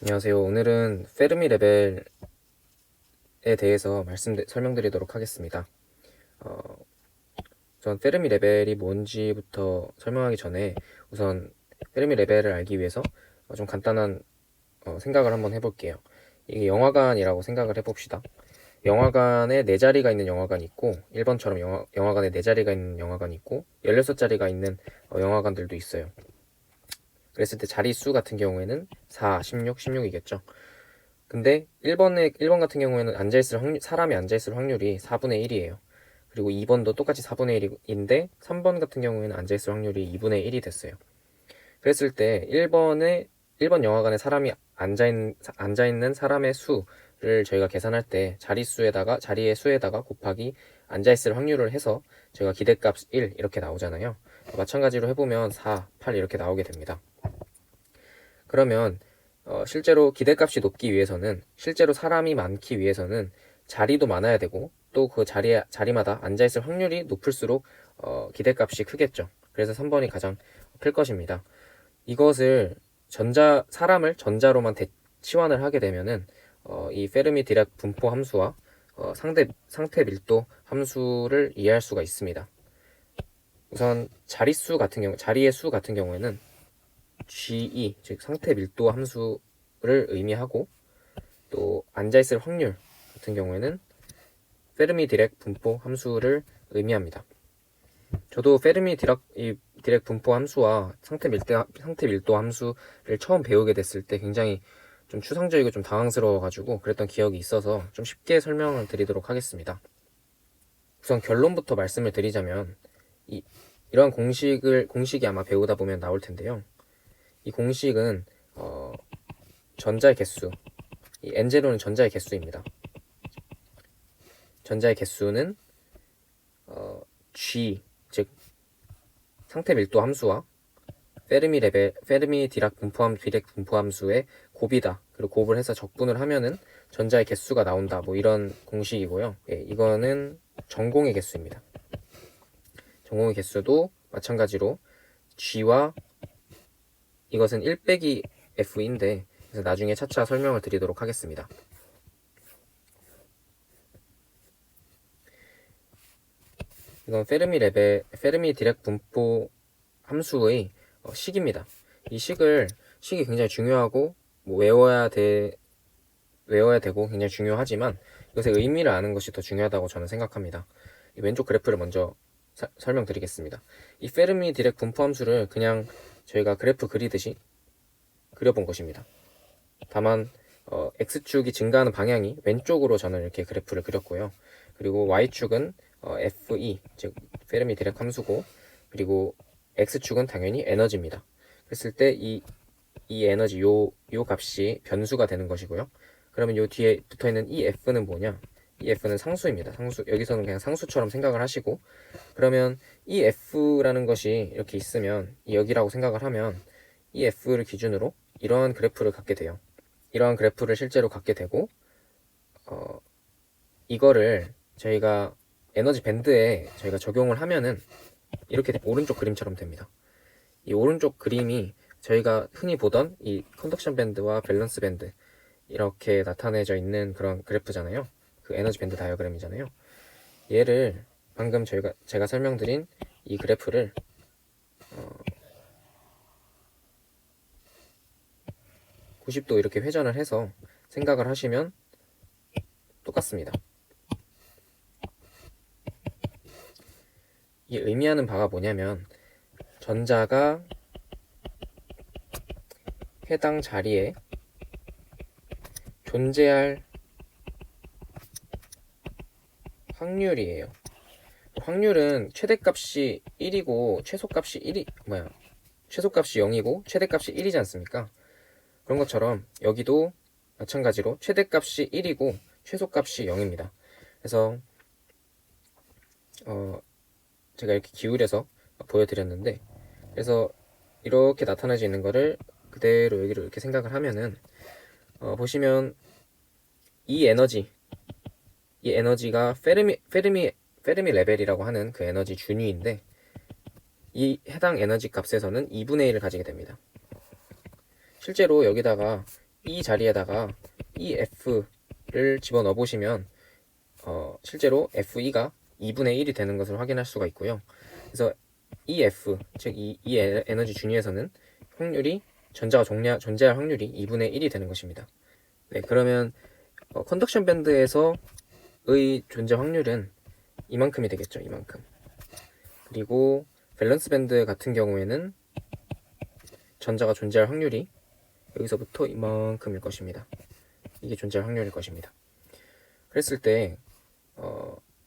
안녕하세요. 오늘은 페르미 레벨에 대해서 설명드리도록 하겠습니다. 어, 우선 페르미 레벨이 뭔지부터 설명하기 전에 우선 페르미 레벨을 알기 위해서 좀 간단한 생각을 한번 해볼게요. 이게 영화관이라고 생각을 해봅시다. 영화관에 4자리가 있는 영화관이 있고, 1번처럼 영화관에 4자리가 있는 영화관이 있고, 16자리가 있는 영화관들도 있어요. 그랬을 때 자릿수 같은 경우에는 4, 16, 16이겠죠. 근데 1번 같은 경우에는 사람이 앉아있을 확률이 4분의 1이에요. 그리고 2번도 똑같이 4분의 1인데 3번 같은 경우에는 앉아있을 확률이 2분의 1이 됐어요. 그랬을 때 1번 영화관에 사람이 앉아있는 사람의 수를 저희가 계산할 때 자리의 수에다가 곱하기 앉아있을 확률을 해서 저희가 기대값 1 이렇게 나오잖아요. 마찬가지로 해보면 4, 8 이렇게 나오게 됩니다. 그러면 실제로 기대값이 높기 위해서는, 실제로 사람이 많기 위해서는 자리도 많아야 되고, 또 그 자리마다 앉아있을 확률이 높을수록 기대값이 크겠죠. 그래서 3번이 가장 클 것입니다. 이것을 사람을 전자로만 치환을 하게 되면은 이 페르미 디락 분포 함수와 상태 밀도 함수를 이해할 수가 있습니다. 우선 자리의 수 같은 경우에는 GE, 즉 상태 밀도 함수를 의미하고, 또 앉아있을 확률 같은 경우에는 페르미 디렉 분포 함수를 의미합니다. 저도 디렉 분포 함수와 상태 밀도 함수를 처음 배우게 됐을 때 굉장히 좀 추상적이고 좀 당황스러워가지고 그랬던 기억이 있어서 좀 쉽게 설명을 드리도록 하겠습니다. 우선 결론부터 말씀을 드리자면, 이러한 공식이 아마 배우다 보면 나올 텐데요. 이 공식은 전자의 개수, 이 N0는 전자의 개수입니다. 전자의 개수는 G, 즉 상태 밀도 함수와 페르미 디락 분포 함수의 곱이다. 그리고 곱을 해서 적분을 하면은 전자의 개수가 나온다. 뭐 이런 공식이고요. 예, 이거는 전공의 개수입니다. 전공의 개수도 마찬가지로 G와, 이것은 1 빼기 F인데, 그래서 나중에 차차 설명을 드리도록 하겠습니다. 이건 페르미 디렉 분포 함수의 식입니다. 이 식이 굉장히 중요하고, 뭐 외워야 되고 굉장히 중요하지만, 이것의 의미를 아는 것이 더 중요하다고 저는 생각합니다. 이 왼쪽 그래프를 먼저 설명드리겠습니다. 이 페르미 디렉 분포 함수를 그냥 저희가 그래프 그리듯이 그려본 것입니다. 다만 X축이 증가하는 방향이 왼쪽으로 저는 이렇게 그래프를 그렸고요. 그리고 Y축은 FE, 즉 페르미 디렉 함수고, 그리고 X축은 당연히 에너지입니다. 그랬을 때 이 에너지, 요 값이 변수가 되는 것이고요. 그러면 요 뒤에 붙어있는 이 F는 뭐냐? 이 F는 상수입니다. 여기서는 그냥 상수처럼 생각을 하시고, 그러면 이 F라는 것이 이렇게 있으면, 여기라고 생각을 하면, 이 F를 기준으로 이러한 그래프를 갖게 돼요. 이러한 그래프를 실제로 갖게 되고, 이거를 저희가 에너지 밴드에 저희가 적용을 하면은 이렇게 오른쪽 그림처럼 됩니다. 이 오른쪽 그림이 저희가 흔히 보던 이 컨덕션 밴드와 밸런스 밴드, 이렇게 나타내져 있는 그런 그래프잖아요. 그 에너지 밴드 다이어그램이잖아요. 얘를 방금 제가 설명드린 이 그래프를 90도 이렇게 회전을 해서 생각을 하시면 똑같습니다. 이 의미하는 바가 뭐냐면, 전자가 해당 자리에 존재할 확률이에요. 확률은 최대값이 1이고 최소값이 0이고 최대값이 1이지 않습니까? 그런 것처럼 여기도 마찬가지로 최대값이 1이고 최소값이 0입니다. 그래서 제가 이렇게 기울여서 보여드렸는데, 그래서 이렇게 나타나져 있는 거를 그대로 여기로 이렇게 생각을 하면은 보시면 이 에너지가 페르미 레벨이라고 하는 그 에너지 준위인데, 이 해당 에너지 값에서는 2분의 1을 가지게 됩니다. 실제로 여기다가 이 자리에다가 EF를 집어넣어 보시면 실제로 FE가 2분의 1이 되는 것을 확인할 수가 있고요. 그래서 EF, 즉 이 에너지 준위에서는 확률이 전자가 존재할 확률이 2분의 1이 되는 것입니다. 네, 그러면 컨덕션 밴드에서의 존재 확률은 이만큼이 되겠죠. 이만큼. 그리고 밸런스 밴드 같은 경우에는 전자가 존재할 확률이 여기서부터 이만큼일 것입니다. 이게 존재할 확률일 것입니다. 그랬을 때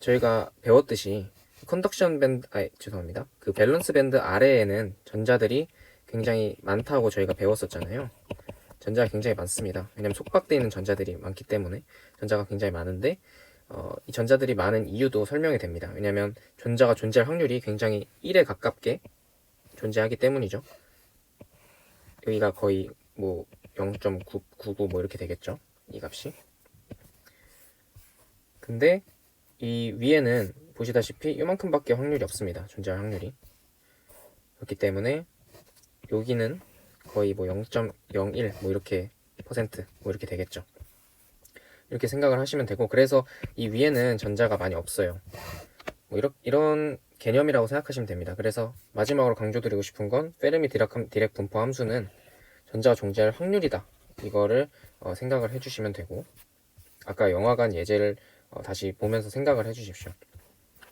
저희가 배웠듯이 컨덕션 밴드, 죄송합니다. 그 밸런스 밴드 아래에는 전자들이 굉장히 많다고 저희가 배웠었잖아요. 전자가 굉장히 많습니다. 왜냐면 속박되어 있는 전자들이 많기 때문에 전자가 굉장히 많은데 이 전자들이 많은 이유도 설명이 됩니다. 왜냐면 전자가 존재할 확률이 굉장히 1에 가깝게 존재하기 때문이죠. 여기가 거의 뭐 0.999 뭐 이렇게 되겠죠. 이 값이. 근데 이 위에는 보시다시피 이만큼밖에 확률이 없습니다. 존재할 확률이. 그렇기 때문에 여기는 거의 뭐 0.01 뭐 이렇게 퍼센트 뭐 이렇게 되겠죠. 이렇게 생각을 하시면 되고, 그래서 이 위에는 전자가 많이 없어요. 뭐 이런 개념이라고 생각하시면 됩니다. 그래서 마지막으로 강조드리고 싶은 건 페르미 디렉 분포 함수는 전자가 존재할 확률이다. 이거를 생각을 해주시면 되고, 아까 영화관 예제를 다시 보면서 생각을 해주십시오.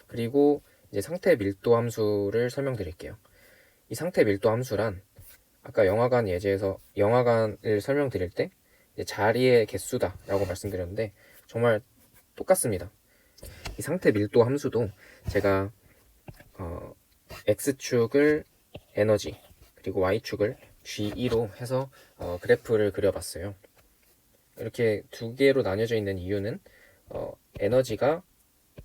그리고 이제 상태 밀도 함수를 설명드릴게요. 이 상태 밀도 함수란 아까 영화관 예제에서 영화관을 설명드릴 때 자리의 개수다 라고 말씀드렸는데 정말 똑같습니다. 이 상태 밀도 함수도 제가 X축을 에너지 그리고 Y축을 G2로 해서 그래프를 그려봤어요. 이렇게 두 개로 나뉘어져 있는 이유는 에너지가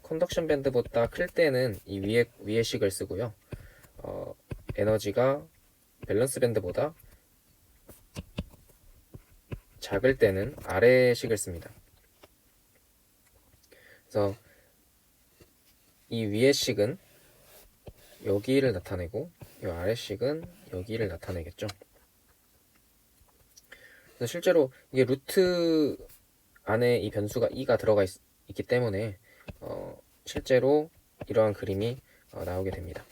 컨덕션 밴드보다 클 때는 이 위에 식을 쓰고요. 에너지가 밸런스 밴드보다 작을 때는 아래 식을 씁니다. 그래서 이 위의 식은 여기를 나타내고 이 아래 식은 여기를 나타내겠죠. 그래서 실제로 이게 루트 안에 이 변수가 2가 들어가 있기 때문에 실제로 이러한 그림이 나오게 됩니다.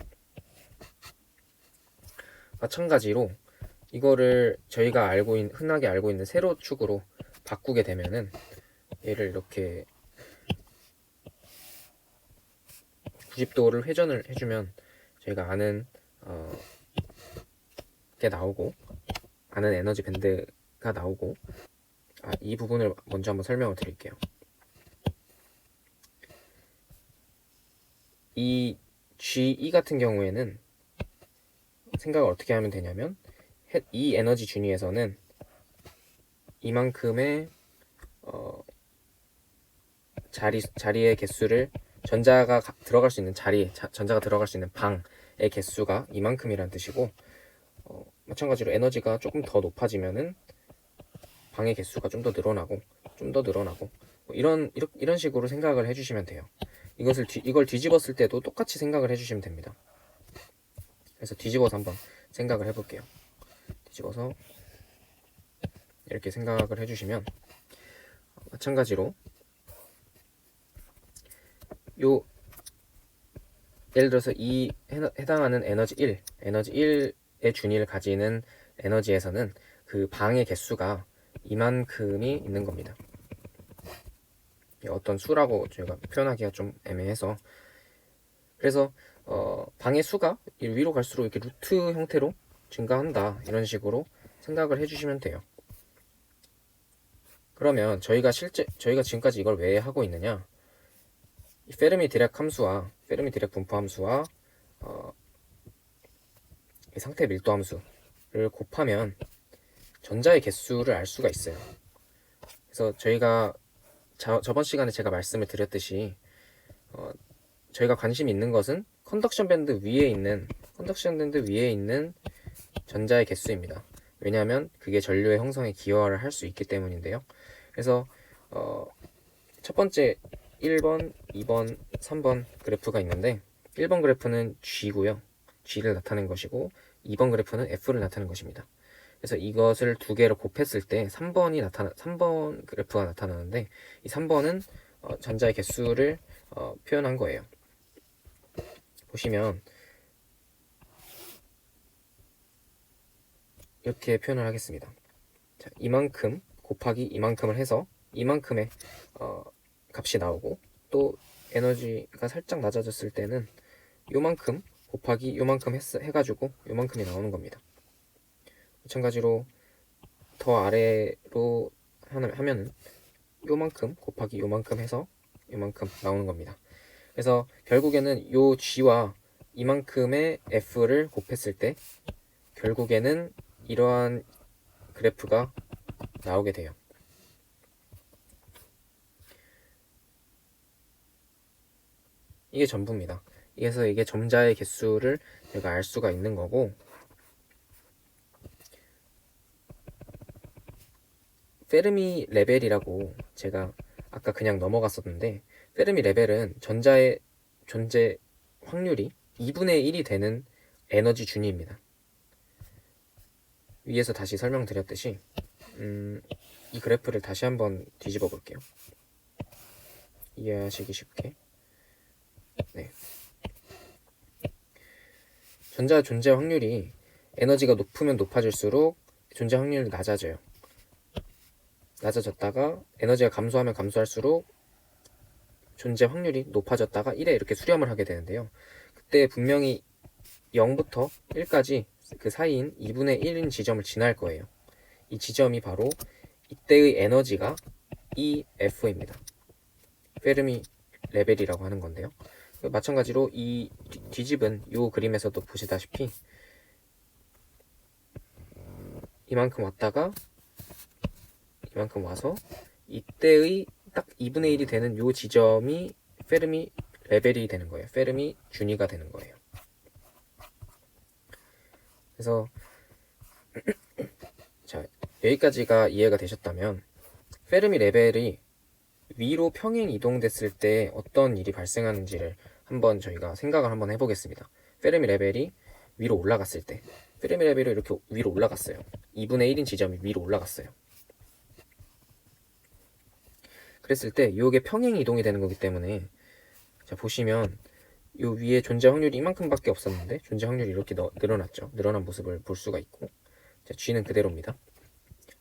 마찬가지로 이거를 저희가 흔하게 알고 있는 세로축으로 바꾸게 되면은 얘를 이렇게 90도를 회전을 해주면 저희가 아는 게 나오고 아는 에너지 밴드가 나오고 이 부분을 먼저 한번 설명을 드릴게요. 이 G2 같은 경우에는 생각을 어떻게 하면 되냐면 이 에너지 준위에서는 이만큼의 자리의 개수를 전자가 들어갈 수 있는 전자가 들어갈 수 있는 방의 개수가 이만큼이란 뜻이고 마찬가지로 에너지가 조금 더 높아지면은 방의 개수가 좀 더 늘어나고 뭐 이런 식으로 생각을 해주시면 돼요. 이걸 뒤집었을 때도 똑같이 생각을 해주시면 됩니다. 그래서 뒤집어서 한번 생각을 해볼게요. 뒤집어서 이렇게 생각을 해주시면 마찬가지로 예를 들어서 이 해당하는 에너지 1의 준위를 가지는 에너지에서는 그 방의 개수가 이만큼이 있는 겁니다. 어떤 수라고 저희가 표현하기가 좀 애매해서 그래서 방의 수가 위로 갈수록 이렇게 루트 형태로 증가한다 이런 식으로 생각을 해주시면 돼요. 그러면 저희가 지금까지 이걸 왜 하고 있느냐? 이 페르미 디렉 분포 함수와 이 상태 밀도 함수를 곱하면 전자의 개수를 알 수가 있어요. 그래서 저희가 저번 시간에 제가 말씀을 드렸듯이 저희가 관심이 있는 것은 컨덕션 밴드 위에 있는 전자의 개수입니다. 왜냐하면 그게 전류의 형성에 기여를 할 수 있기 때문인데요. 그래서 첫 번째 1번, 2번, 3번 그래프가 있는데 1번 그래프는 G고요. G를 나타낸 것이고 2번 그래프는 F를 나타낸 것입니다. 그래서 이것을 두 개를 곱했을 때 3번 그래프가 나타나는데 이 3번은 전자의 개수를 표현한 거예요. 보시면 이렇게 표현을 하겠습니다. 자, 이만큼 곱하기 이만큼을 해서 이만큼의 값이 나오고, 또 에너지가 살짝 낮아졌을 때는 요만큼 곱하기 요만큼 해가지고 요만큼이 나오는 겁니다. 마찬가지로 더 아래로 하면은 요만큼 곱하기 요만큼 해서 요만큼 나오는 겁니다. 그래서 결국에는 요 G와 이만큼의 F를 곱했을 때 결국에는 이러한 그래프가 나오게 돼요. 이게 전부입니다. 그래서 이게 점자의 개수를 내가 알 수가 있는 거고, 페르미 레벨이라고 제가 아까 그냥 넘어갔었는데, 페르미 레벨은 전자의 존재 확률이 2분의 1이 되는 에너지 준위입니다. 위에서 다시 설명드렸듯이 이 그래프를 다시 한번 뒤집어 볼게요. 이해하시기 쉽게. 네. 전자 존재 확률이 에너지가 높으면 높아질수록 존재 확률이 낮아져요. 낮아졌다가 에너지가 감소하면 감소할수록 존재 확률이 높아졌다가 1에 이렇게 수렴을 하게 되는데요. 그때 분명히 0부터 1까지 그 사이인 2분의 1인 지점을 지날 거예요. 이 지점이 바로 이때의 에너지가 EF입니다. 페르미 레벨이라고 하는 건데요. 마찬가지로 이 뒤집은 이 그림에서도 보시다시피 이만큼 왔다가 이만큼 와서 이때의 딱 2분의 1이 되는 이 지점이 페르미 레벨이 되는 거예요. 페르미 준위가 되는 거예요. 그래서 자, 여기까지가 이해가 되셨다면 페르미 레벨이 위로 평행 이동됐을 때 어떤 일이 발생하는지를 한번 저희가 생각을 한번 해보겠습니다. 페르미 레벨이 위로 올라갔을 때, 페르미 레벨이 이렇게 위로 올라갔어요. 2분의 1인 지점이 위로 올라갔어요. 그랬을 때 이게 평행 이동이 되는 거기 때문에, 자 보시면 요 위에 존재 확률이 이만큼밖에 없었는데 존재 확률이 이렇게 늘어났죠. 늘어난 모습을 볼 수가 있고, 자, G는 그대로입니다.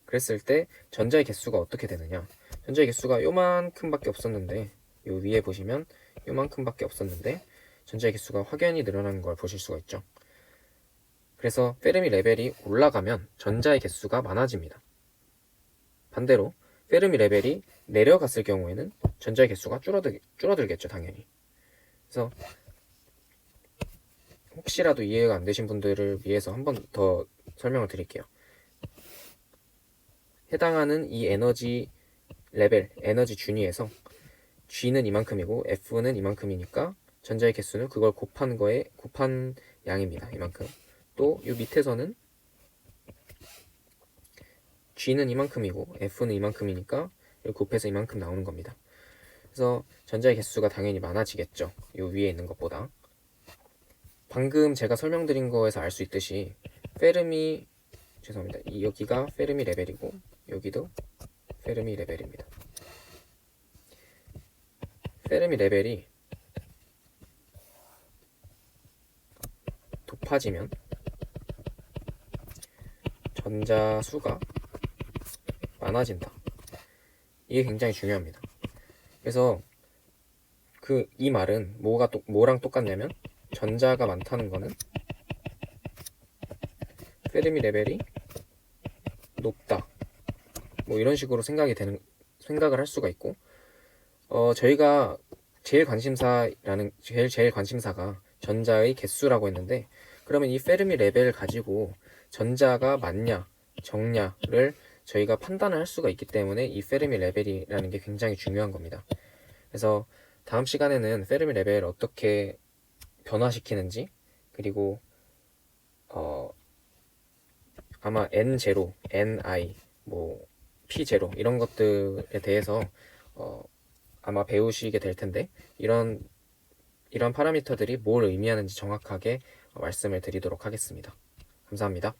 그랬을 때 전자의 개수가 어떻게 되느냐? 전자의 개수가 요만큼밖에 없었는데, 요 위에 보시면 요만큼밖에 없었는데 전자의 개수가 확연히 늘어나는 걸 보실 수가 있죠. 그래서 페르미 레벨이 올라가면 전자의 개수가 많아집니다. 반대로 페르미 레벨이 내려갔을 경우에는 전자의 개수가 줄어들겠죠, 당연히. 그래서 혹시라도 이해가 안 되신 분들을 위해서 한 번 더 설명을 드릴게요. 해당하는 이 에너지 레벨, 에너지 준위에서 G는 이만큼이고 F는 이만큼이니까 전자의 개수는 그걸 곱한 양입니다. 이만큼. 또 이 밑에서는 G는 이만큼이고 F는 이만큼이니까 곱해서 이만큼 나오는 겁니다. 그래서 전자의 개수가 당연히 많아지겠죠. 이 위에 있는 것보다. 방금 제가 설명드린 거에서 알 수 있듯이 죄송합니다. 여기가 페르미 레벨이고 여기도 페르미 레벨입니다. 페르미 레벨이 높아지면 전자 수가 많아진다. 이게 굉장히 중요합니다. 그래서 이 말은 뭐랑 똑같냐면, 전자가 많다는 거는 페르미 레벨이 높다. 뭐 이런 식으로 생각을 할 수가 있고, 저희가 제일 관심사가 전자의 개수라고 했는데, 그러면 이 페르미 레벨을 가지고 전자가 많냐 적냐를 저희가 판단을 할 수가 있기 때문에 이 페르미 레벨이라는 게 굉장히 중요한 겁니다. 그래서 다음 시간에는 페르미 레벨을 어떻게 변화시키는지, 그리고 아마 N0, Ni, 뭐 P0 이런 것들에 대해서 아마 배우시게 될 텐데, 이런 파라미터들이 뭘 의미하는지 정확하게 말씀을 드리도록 하겠습니다. 감사합니다.